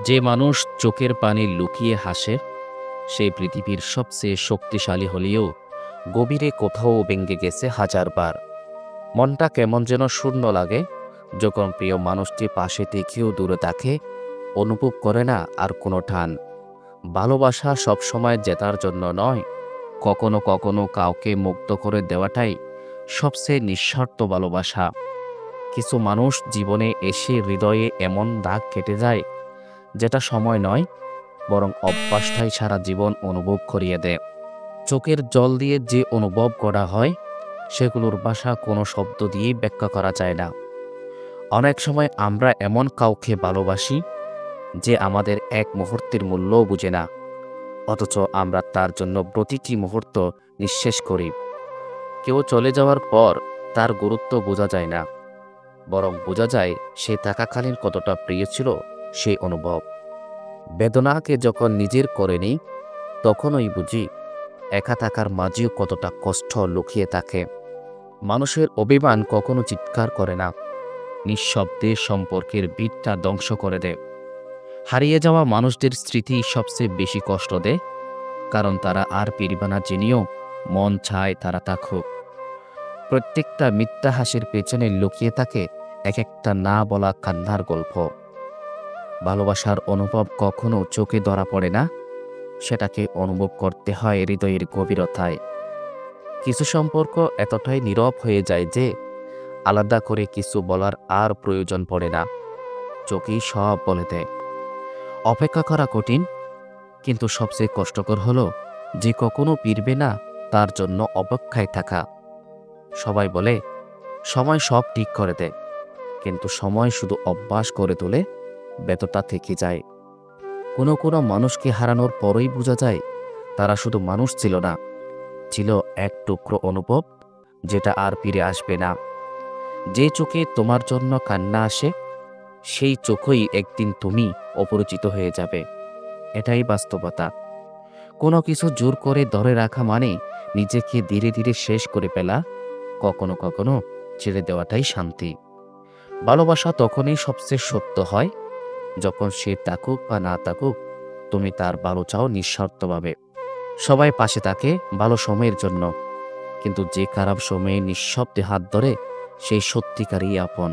যে মানুষ চোখের পানি লুকিয়ে হাসে সে পৃথিবীর সবচেয়ে শক্তিশালী হলেও গভীরে কোথাও ভেঙে গেছে হাজারবার। মনটা কেমন যেন শূন্য লাগে যখন প্রিয় মানুষটি পাশে থেকেও দূরে থাকে, অনুভব করে না আর কোনো টান। ভালোবাসা সবসময় জেতার জন্য নয়, কখনো কখনো কাউকে মুক্ত করে দেওয়াটাই সবচেয়ে নিঃস্বার্থ ভালোবাসা। কিছু মানুষ জীবনে এসে হৃদয়ে এমন দাগ কেটে যায় যেটা সময় নয়, বরং অভ্যাসটাই সারা জীবন অনুভব করিয়ে দেয়। চোখের জল দিয়ে যে অনুভব করা হয় সেগুলোর ভাষা কোনো শব্দ দিয়েই ব্যাখ্যা করা যায় না। অনেক সময় আমরা এমন কাউকে ভালোবাসি যে আমাদের এক মুহূর্তের মূল্যও বুঝে না, অথচ আমরা তার জন্য প্রতিটি মুহূর্ত নিঃশেষ করি। কেউ চলে যাওয়ার পর তার গুরুত্ব বোঝা যায় না, বরং বোঝা যায় সে থাকাকালীন কতটা প্রিয় ছিল সেই অনুভব। বেদনাকে যখন নিজের করে নিই তখনই বুঝি একা থাকার মাঝেও কতটা কষ্ট লুকিয়ে থাকে। মানুষের অভিমান কখনো চিৎকার করে না, নিঃশব্দে সম্পর্কের ভিতটা ধ্বংস করে দেয়। হারিয়ে যাওয়া মানুষদের স্মৃতি সবচেয়ে বেশি কষ্ট দেয়, কারণ তারা আর ফিরবে না জেনেও মন চায় তারা থাকুক। প্রত্যেকটা মিথ্যা হাসির পেছনে লুকিয়ে থাকে এক একটা না বলা কান্নার গল্প। ভালোবাসার অনুভব কখনো চোখে ধরা পড়ে না, সেটাকে অনুভব করতে হয় হৃদয়ের গভীরতায়। কিছু সম্পর্ক এতটাই নীরব হয়ে যায় যে আলাদা করে কিছু বলার আর প্রয়োজন পড়ে না, চোখেই সব বলে দেয়। অপেক্ষা করা কঠিন, কিন্তু সবচেয়ে কষ্টকর হলো যে কখনো ফিরবে না তার জন্য অপেক্ষায় থাকা। সবাই বলে সময় সব ঠিক করে দেয়, কিন্তু সময় শুধু অভ্যাস করে তোলে, ব্যথা থেকে যায়। কোনো কোনো মানুষকে হারানোর পরই বোঝা যায় তারা শুধু মানুষ ছিল না, ছিল এক টুকরো অনুভব যেটা আর ফিরে আসবে না। যে চোখে তোমার জন্য কান্না আসে সেই চোখেই একদিন তুমি অপরিচিত হয়ে যাবে। এটাই বাস্তবতা। কোনো কিছু জোর করে ধরে রাখা মানে নিজেকে ধীরে ধীরে শেষ করে ফেলা। কখনো কখনো ছেড়ে দেওয়াটাই শান্তি। ভালোবাসা তখনই সবচেয়ে সত্য হয় যখন সে থাকুক বা না থাকুক তুমি তার ভালো চাও নিঃস্বার্থভাবে। সবাই পাশে থাকে ভালো সময়ের জন্য, কিন্তু যে খারাপ সময়ে নিঃশব্দে হাত ধরে সেই সত্যিকারই আপন।